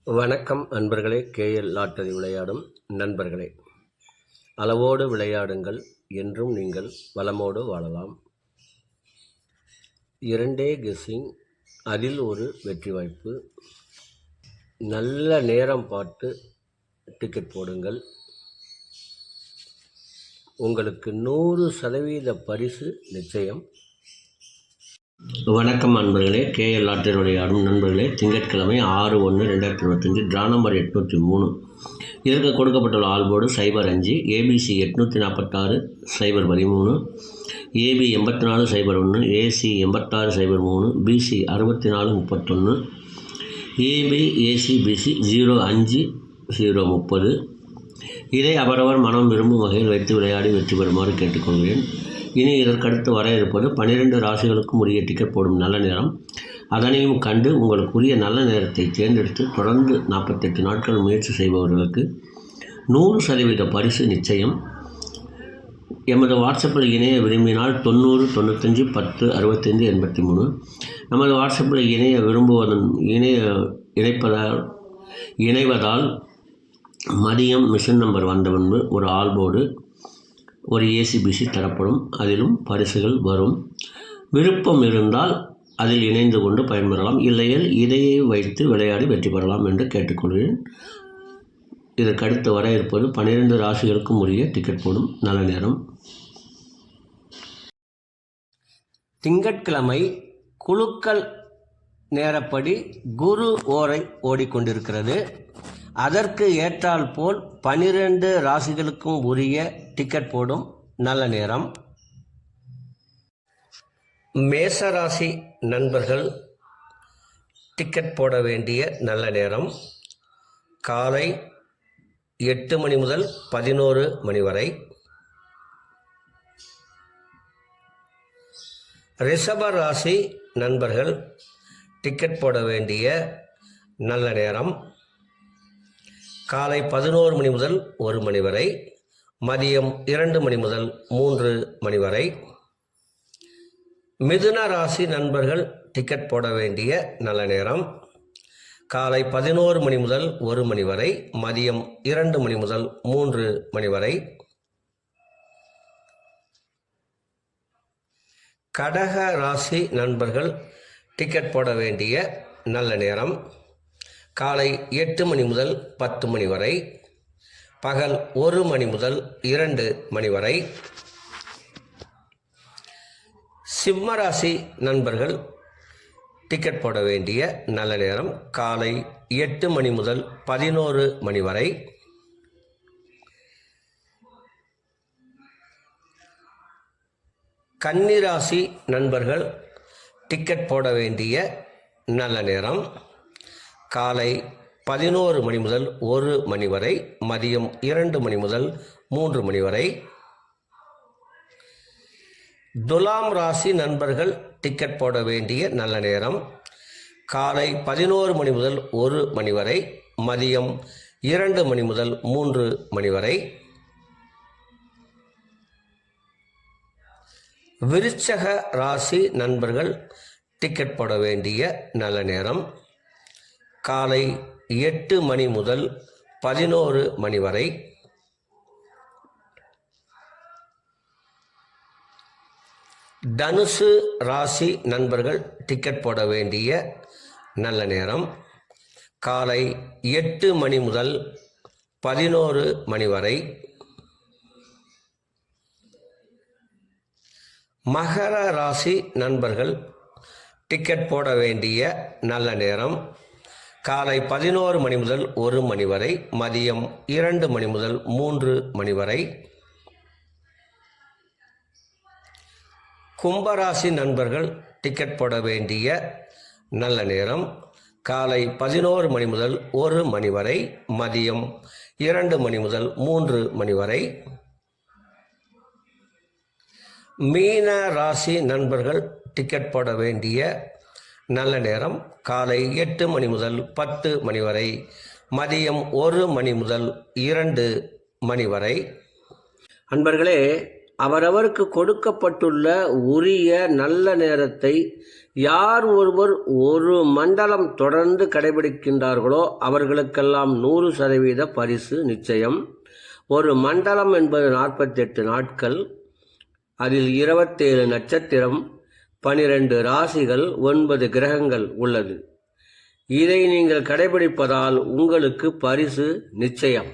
வணக்கம் அன்பர்களே. KL lottery விளையாடும் நண்பர்களே, அளவோடு விளையாடுங்கள், என்றும் நீங்கள் வளமோடு வாழலாம். 2 கெஸ்ஸிங், அதில் ஒரு வெற்றி வாய்ப்பு. நல்ல நேரம் பார்த்து டிக்கெட் போடுங்கள். உங்களுக்கு 100% பரிசு நிச்சயம். வணக்கம் அன்பர்களே. கேஎல் லாட்டரி விளையாடும் நண்பர்களே, திங்கட்கிழமை 6/1/2025, ட்ரா நம்பர் 803. இதற்கு கொடுக்கப்பட்டுள்ள ஆல்போர்டு 05, ABC 846 013, AB 84 01, AC 86 03, BC 64 31, AB AC BC 05 030. இதை அவரவர் மனம் விரும்பும் வகையில் வைத்து விளையாடி வெற்றி பெறுமாறு கேட்டுக்கொள்கிறேன். இனி இதற்கடுத்து வர இருப்பது 12 ராசிகளுக்கும் உரிய டிக்கெட் போடும் நல்ல நேரம். அதனையும் கண்டு உங்களுக்குரிய நல்ல நேரத்தை தேர்ந்தெடுத்து தொடர்ந்து 48 நாட்கள் முயற்சி செய்பவர்களுக்கு 100% பரிசு நிச்சயம். எமது வாட்ஸ்அப்பில் இணைய விரும்பினால் 90 95 10 65 83. நமது வாட்ஸ்அப்பில் இணைவதால் மதியம் மிஷின் நம்பர் வந்த முன்பு ஒரு ஆல்போர்டு, ஒரு ஏசிபிசி தரப்படும். அதிலும் பரிசுகள் வரும். விருப்பம் இருந்தால் அதில் இணைந்து கொண்டு பயன்பெறலாம். இல்லையில் இதையே வைத்து விளையாடி வெற்றி பெறலாம் என்று கேட்டுக்கொள்கிறேன். இதற்கடுத்து வர இருப்பது 12 ராசிகளுக்கும் உரிய டிக்கெட் போடும் நல்ல நேரம். திங்கட்கிழமை குலுக்கல் நேரப்படி குரு ஓரை ஓடிக்கொண்டிருக்கிறது. அதற்கு ஏற்றால் போல் 12 ராசிகளுக்கும் உரிய டிக்கெட் போடும் நல்ல நேரம். மேசராசி நண்பர்கள் டிக்கெட் போட வேண்டிய நல்ல நேரம் காலை 8 மணி முதல் 11 மணி வரை. ரிஷப ராசி நண்பர்கள் டிக்கெட் போட வேண்டிய நல்ல நேரம் காலை 11 மணி முதல் 1 மணி வரை, மதியம் 2 மணி முதல் 3 மணி வரை. மிதுன ராசி நண்பர்கள் டிக்கெட் போட வேண்டிய நல்ல நேரம் காலை 11 மணி முதல் 1 மணி வரை, மதியம் 2 மணி முதல் 3 மணி வரை. கடக ராசி நண்பர்கள் டிக்கெட் போட வேண்டிய நல்ல நேரம் காலை 8 மணி முதல் 10 மணி வரை, பகல் 1 மணி முதல் 2 மணி வரை. சிம்மராசி நண்பர்கள் டிக்கெட் போட வேண்டிய நல்ல நேரம் காலை 8 மணி முதல் 11 மணி வரை. கன்னிராசி நண்பர்கள் டிக்கெட் போட வேண்டிய நல்ல நேரம் காலை 11 மணி முதல் 1 மணி வரை, மதியம் 2 மணி முதல் 3 மணி வரை. துலாம் ராசி நண்பர்கள் டிக்கெட் போட வேண்டிய நல்ல நேரம் காலை 11 மணி முதல் 1 மணி வரை, மதியம் 2 மணி முதல் 3 மணி வரை. விருச்சக ராசி நண்பர்கள் டிக்கெட் போட வேண்டிய நல்ல நேரம் காலை 8 மணி முதல் 11 மணி வரை. தனுசு ராசி நண்பர்கள் டிக்கெட் போட வேண்டிய நல்ல நேரம் காலை 8 மணி முதல் 11 மணி வரை. மகர ராசி நண்பர்கள் டிக்கெட் போட வேண்டிய நல்ல நேரம் காலை 11 மணி முதல் 1 மணி வரை, மதியம் 2 மணி முதல் 3 மணி வரை. கும்பராசி நண்பர்கள் டிக்கெட் போட வேண்டிய நல்ல நேரம் காலை 11 மணி முதல் 1 மணி வரை, மதியம் 2 மணி முதல் 3 மணி வரை. மீன ராசி நண்பர்கள் டிக்கெட் போட வேண்டிய நல்ல நேரம் காலை 8 மணி முதல் 10 மணி வரை, மதியம் 1 மணி முதல் 2 மணி வரை. அன்பர்களே, அவரவருக்கு கொடுக்கப்பட்டுள்ள உரிய நல்ல நேரத்தை யார் ஒருவர் ஒரு மண்டலம் தொடர்ந்து கடைபிடிக்கின்றார்களோ அவர்களுக்கெல்லாம் 100% பரிசு நிச்சயம். ஒரு மண்டலம் என்பது 48 நாட்கள். அதில் 27 நட்சத்திரம், 12 ராசிகள், 9 கிரகங்கள் உள்ளது. இதை நீங்கள் கடைபிடிப்பதால் உங்களுக்கு பரிசு நிச்சயம்.